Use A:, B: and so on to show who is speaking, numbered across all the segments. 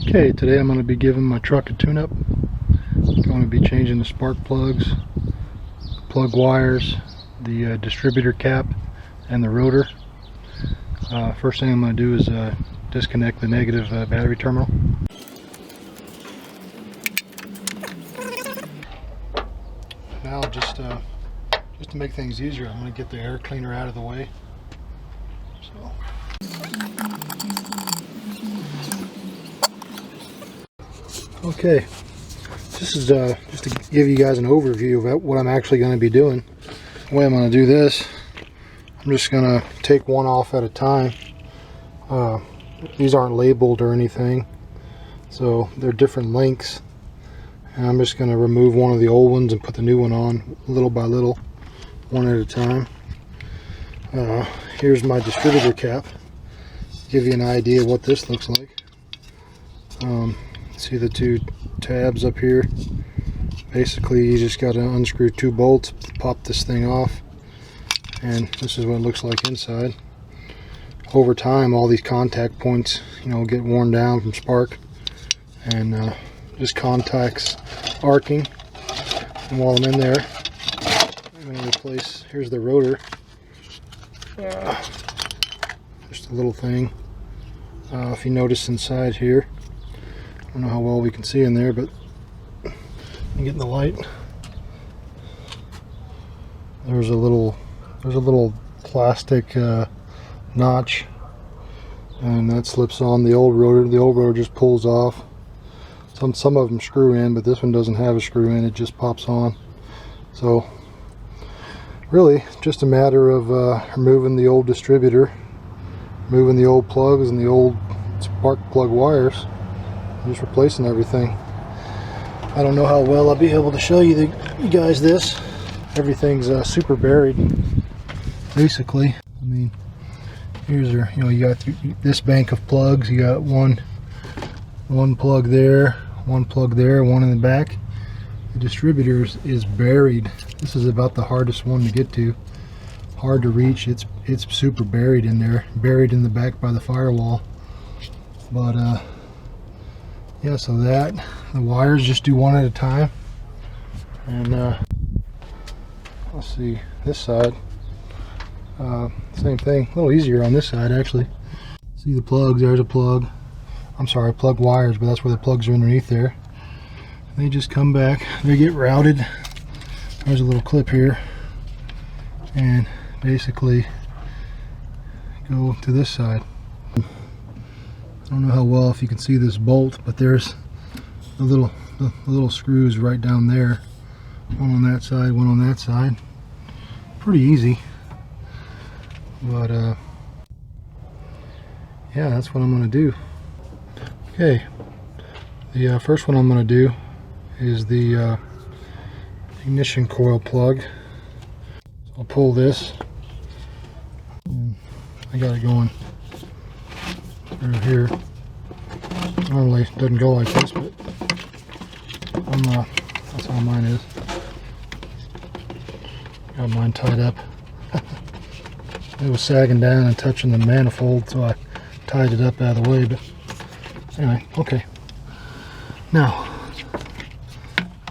A: Okay, today I'm going to be giving my truck a tune-up. Going to be changing the spark plugs, plug wires, the distributor cap, and the rotor. First thing I'm going to do is disconnect the negative battery terminal. Now just to make things easier, I'm going to get the air cleaner out of the way. So. Okay, this is just to give you guys an overview of what I'm actually going to be doing. The way I'm going to do this, I'm just going to take one off at a time. These aren't labeled or anything, so they're different lengths. And I'm just going to remove one of the old ones and put the new one on little by little, one at a time. Here's my distributor cap. Give you an idea of what this looks like. See the two tabs up here? Basically, you just got to unscrew two bolts, pop this thing off, and this is what it looks like inside. Over time, all these contact points, get worn down from spark, and just contacts arcing. And while I'm in there, I'm going to replace. Here's the rotor. Just a little thing. If you notice inside here, I don't know how well we can see in there, but I'm getting the light. There's a little plastic notch, and that slips on the old rotor. The old rotor just pulls off. Some of them screw in, but this one doesn't have a screw in. It just pops on. So really, just a matter of removing the old distributor, moving the old plugs and the old spark plug wires. Just replacing everything. I don't know how well I'll be able to show you guys this. Everything's super buried, basically. I mean, here's your, you got this bank of plugs. You got one plug there, one in the back. The distributor is buried. This is about the hardest one to get to. Hard to reach. It's super buried in there, buried in the back by the firewall. But yeah, so that the wires just do one at a time. And let's see, this side, same thing. A little easier on this side, actually. See the plugs? There's a plug. I'm sorry, plug wires, but that's where the plugs are underneath there. They just come back. They get routed. There's a little clip here, and basically go to this side. I don't know how well if you can see this bolt, but there's the little screws right down there. One on that side, one on that side. Pretty easy. But yeah, that's what I'm going to do. Okay, the first one I'm going to do is the ignition coil plug. So I'll pull this. I got it going through here. Normally it doesn't go like this, but that's how mine is. Got mine tied up. It was sagging down and touching the manifold, so I tied it up out of the way. But anyway, okay. Now,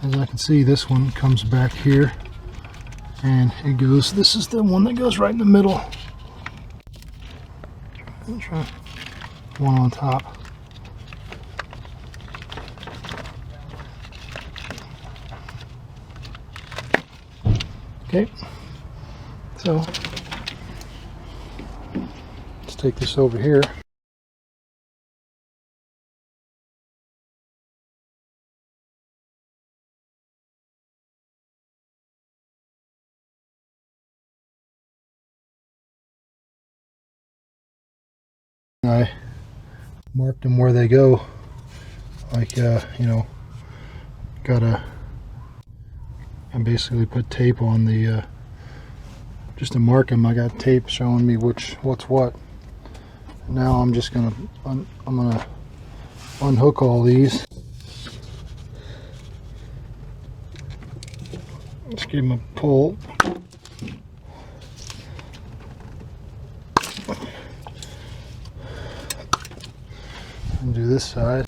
A: as I can see, this one comes back here, and it goes. This is the one that goes right in the middle. Try one on top. Okay, so let's take this over here. I marked them where they go, like I basically put tape on the just to mark them. I got tape showing me what's what. Now I'm just gonna unhook all these. Let's give them a pull. We'll do this side.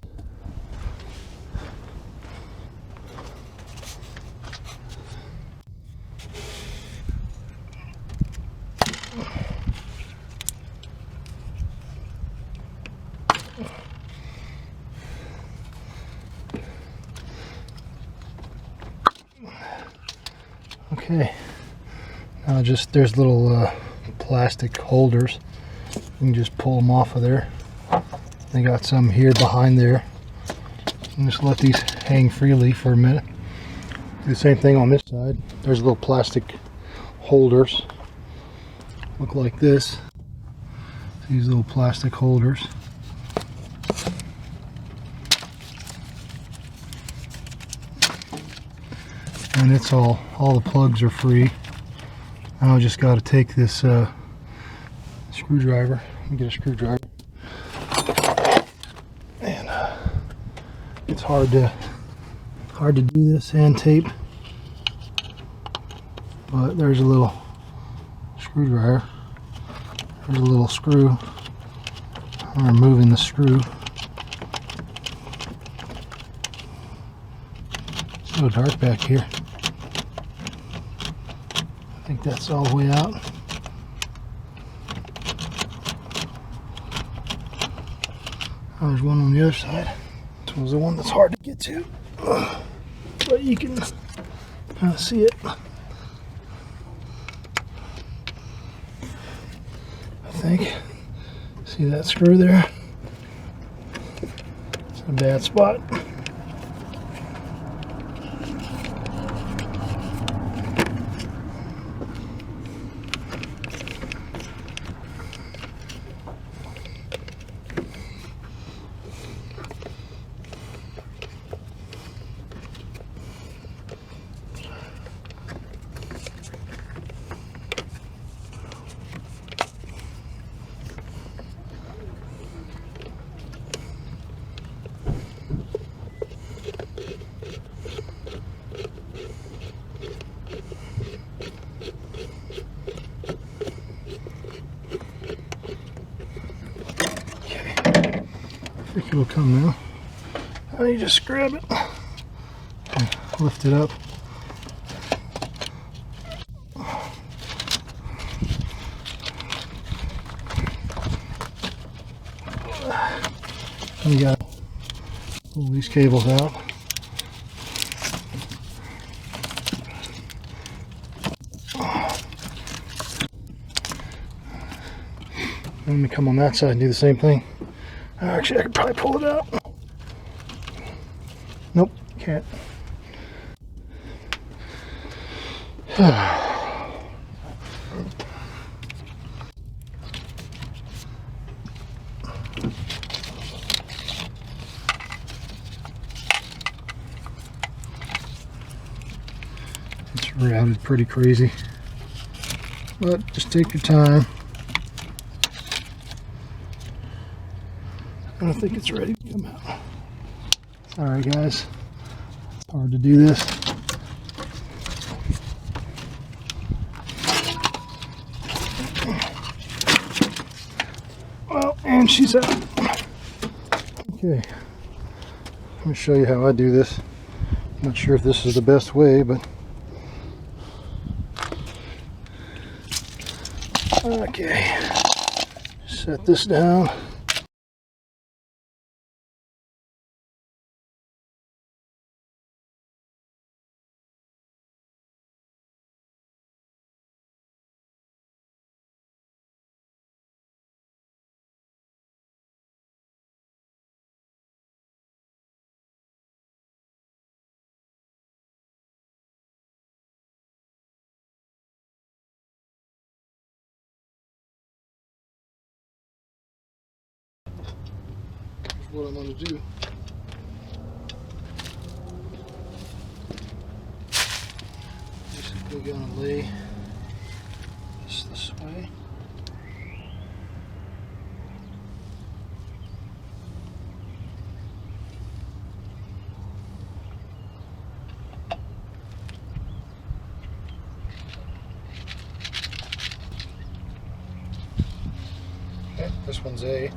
A: Okay, now there's little plastic holders. You can just pull them off of there. They got some here behind there. And just let these hang freely for a minute. Do the same thing on this side. There's little plastic holders. Look like this. These little plastic holders. And it's all the plugs are free. Now I just got to take this screwdriver. Let me get a screwdriver. And it's hard to do this hand tape, but there's a little screwdriver. There's a little screw. I'm removing the screw. It's so dark back here. I think that's all the way out. Oh, there's one on the other side. This one's the one that's hard to get to, but you can kind of see it. I think. See that screw there? It's a bad spot. I think it'll come now. Now you just grab it and lift it up. And you got to pull these cables out. Let me come on that side and do the same thing. Actually, I could probably pull it out. Nope, can't. It's routed pretty crazy, but just take your time. I don't think it's ready to come out. Sorry guys, it's hard to do this. Well, and she's out. Okay, let me show you how I do this. I'm not sure if this is the best way, but okay, set this down. What I'm going to do. Basically going to lay this way. Okay, this one's A.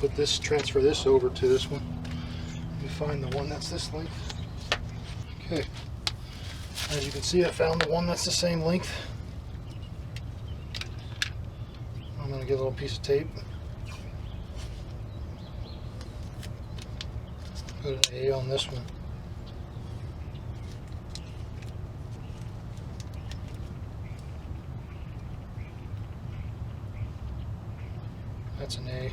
A: put this, transfer this over to this one. Let me find the one that's this length. Okay, as you can see, I found the one that's the same length. I'm going to get a little piece of tape, put an A on this one. That's an A.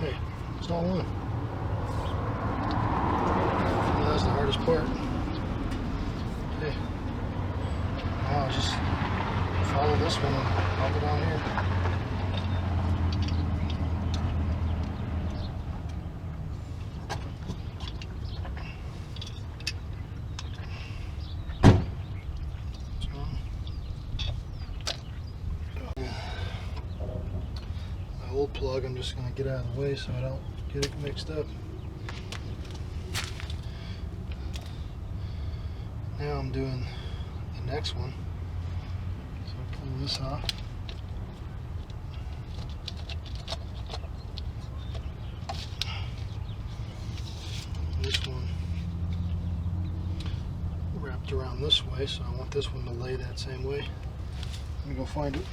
A: Hey, it's all one. That's the hardest part. Okay. Now I'll just follow this one and pop it on here. My old plug, I'm just going to get out of the way so I don't get it mixed up. Now I'm doing the next one. Pull this off. This one wrapped around this way, so I want this one to lay that same way. Let me go find it.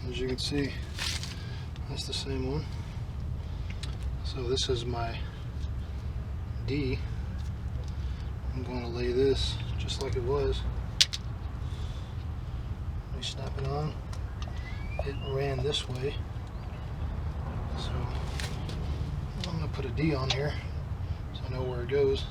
A: As you can see, that's the same one. So this is my D. I'm going to lay this just like it was. Snap it on. It ran this way, so I'm going to put a D on here so I know where it goes.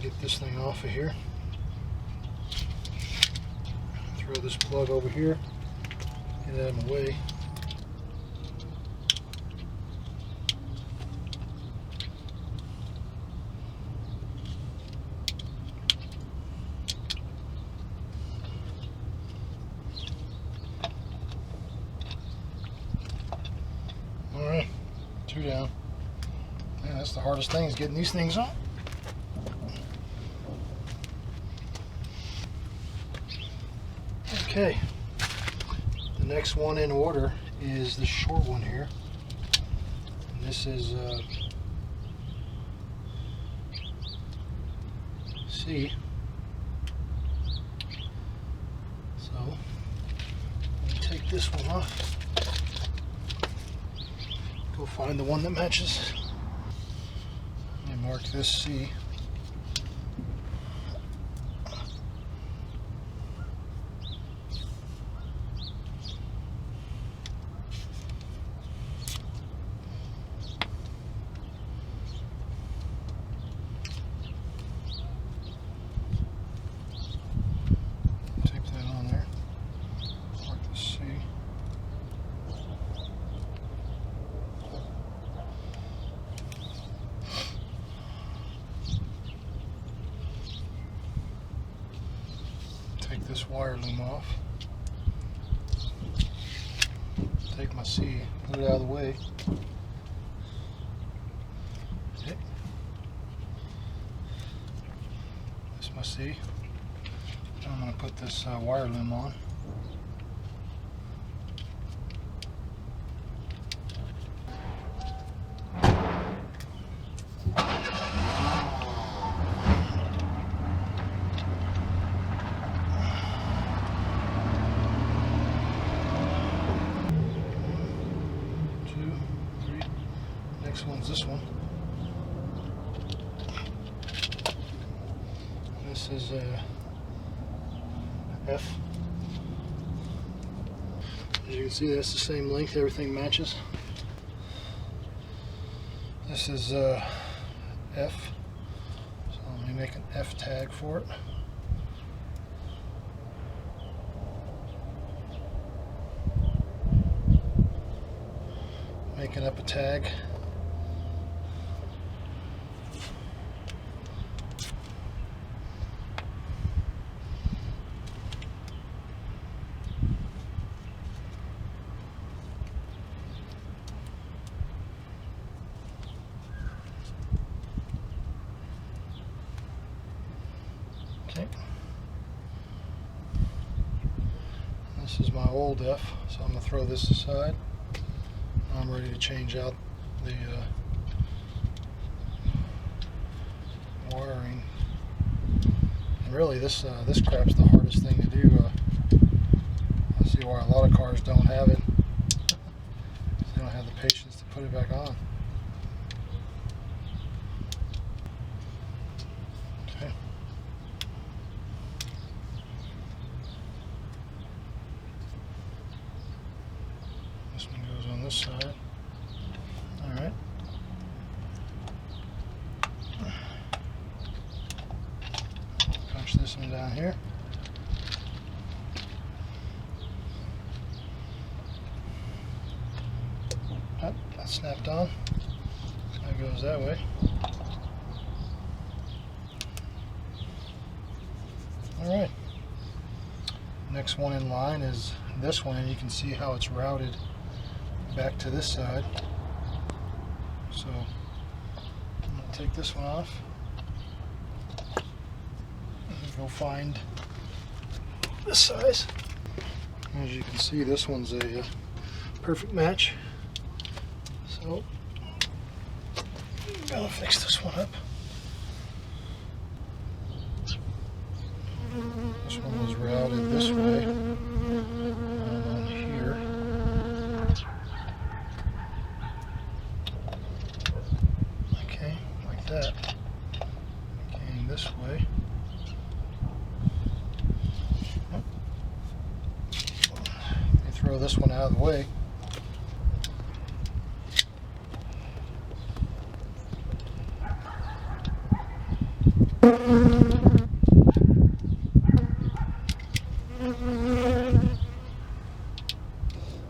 A: Get this thing off of here. Throw this plug over here. Get it out of the way. Alright, 2 down. Man, that's the hardest thing, is getting these things on. Okay, the next one in order is the short one here, and this is C. So let me take this one off, go find the one that matches, and mark this C. Take this wire loom off, take my C, put it out of the way. Okay. This is my C. Now I'm going to put this wire loom on. Next one's this one. This is F. As you can see, that's the same length, everything matches. This is F, so let me make an F tag for it. Making up a tag. Okay. This is my old F, so I'm going to throw this aside. I'm ready to change out the wiring. And really, this crap's the hardest thing to do. I see why a lot of cars don't have it. They don't have the patience to put it back on. Okay. This one goes on this side. Alright. Punch this one down here. Oh, that snapped on. That goes that way. Alright. Next one in line is this one, and you can see how it's routed back to this side. So I'm going to take this one off and go find this size. As you can see, this one's a perfect match. So I'm going to fix this one up. This one was routed this way on here. Okay, like that. Came this way. Let me throw this one out of the way.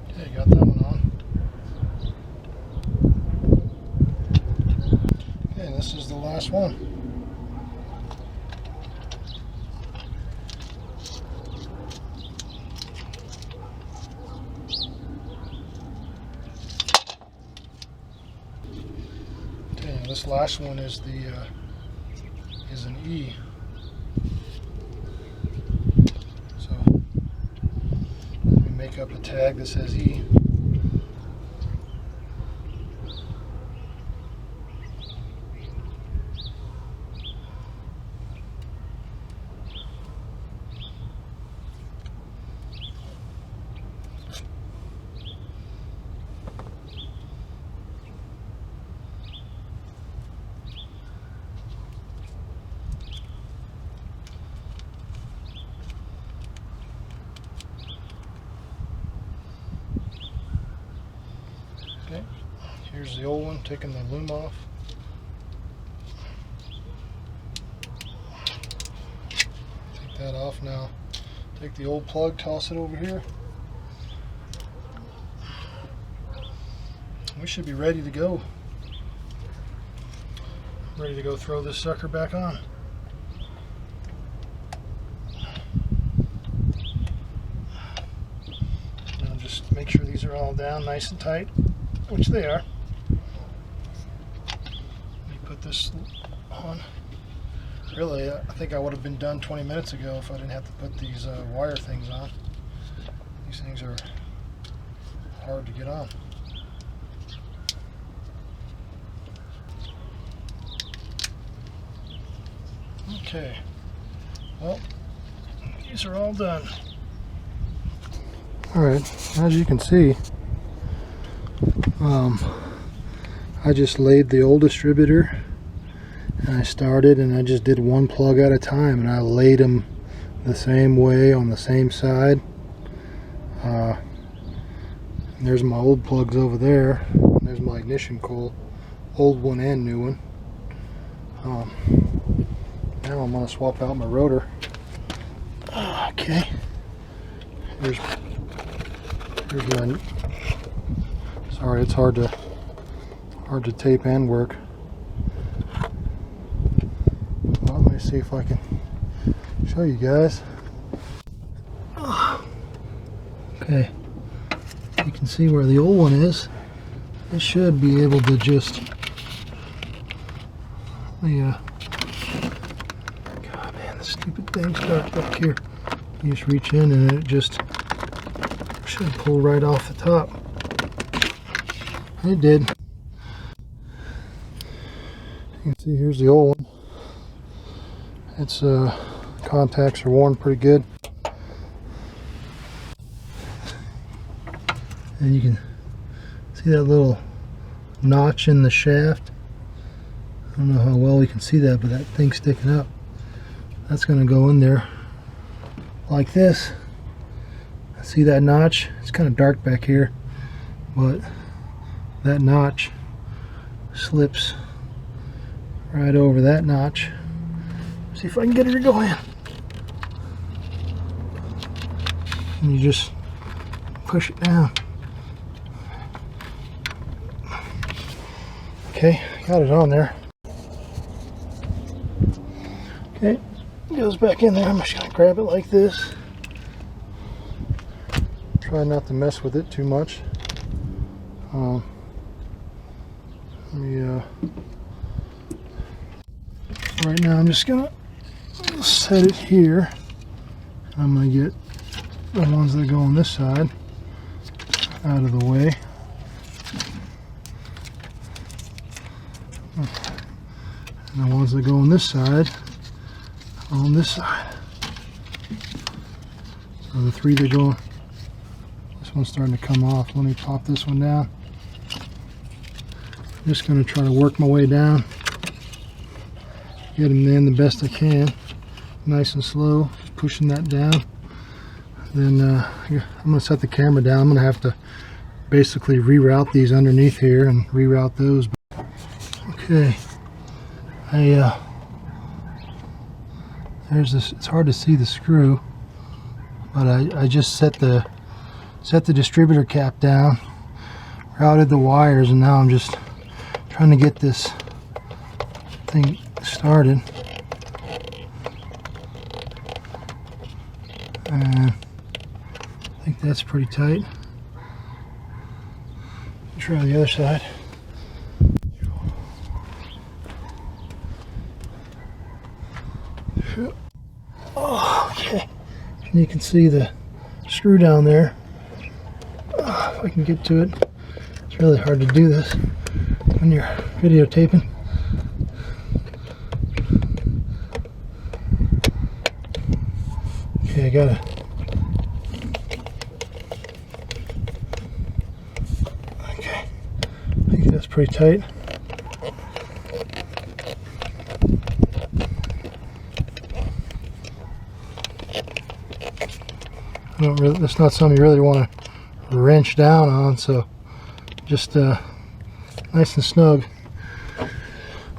A: Okay, got that one on. Okay, and this is the last one. Okay, and this last one is an E. So let me make up a tag that says E. Okay, here's the old one, taking the loom off. Take that off now. Take the old plug, toss it over here. We should be ready to go. Ready to go throw this sucker back on. Now just make sure these are all down nice and tight, which they are. Let me put this on. Really, I think I would have been done 20 minutes ago if I didn't have to put these wire things on. These things are hard to get on. Okay, well, these are all done. Alright, as you can see, I just laid the old distributor and I started and I just did one plug at a time, and I laid them the same way on the same side. There's my old plugs over there. There's my ignition coil old one and new one. Now I'm going to swap out my rotor. Okay. Here's my. Sorry, it's hard to tape and work. Well, let me see if I can show you guys. Okay, you can see where the old one is. It should be able to just God man, the stupid thing's stuck back here. You just reach in and it just should pull right off the top. It did. You can see here's the old one. Its contacts are worn pretty good. And you can see that little notch in the shaft. I don't know how well we can see that, but that thing's sticking up. That's going to go in there like this. See that notch? It's kind of dark back here, but that notch slips right over that notch. See if I can get her to go in. And you just push it down. Okay, got it on there. Okay, it goes back in there. I'm just gonna grab it like this. Try not to mess with it too much. Right now I'm just gonna set it here. I'm gonna get the ones that go on this side out of the way. And the ones that go on this side are on this side. So the three that go, this one's starting to come off. Let me pop this one down. I'm just going to try to work my way down. Get them in the best I can. Nice and slow, just pushing that down. Then I'm going to set the camera down. I'm going to have to basically reroute these underneath here and reroute those. Okay. There's this. It's hard to see the screw, but I just set the distributor cap down, routed the wires, and now I'm just trying to get this thing started. And I think that's pretty tight. Try the other side. Oh, okay. And you can see the screw down there. If I can get to it. It's really hard to do this when you're videotaping. Okay, I got it. Okay, I think that's pretty tight. That's not something you really want to wrench down on, so just nice and snug,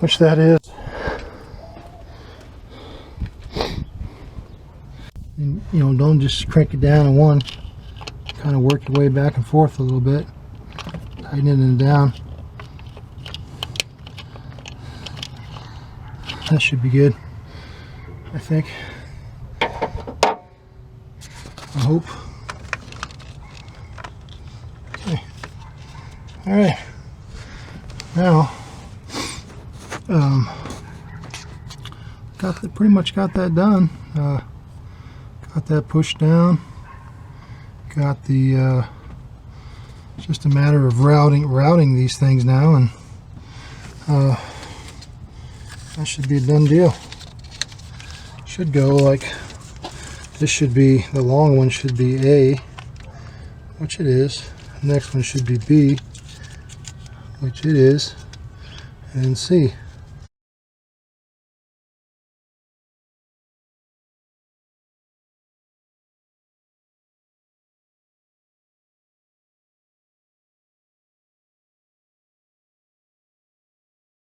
A: which that is. And, you know, don't just crank it down in one. Kind of work your way back and forth a little bit, tightening it down. That should be good, I think. I hope. Okay. All right. Now, pretty much got that done. Got that pushed down. Got the. It's just a matter of routing these things now, and that should be a done deal. Should go like. This should be, the long one should be A, which it is. The next one should be B, which it is, and C.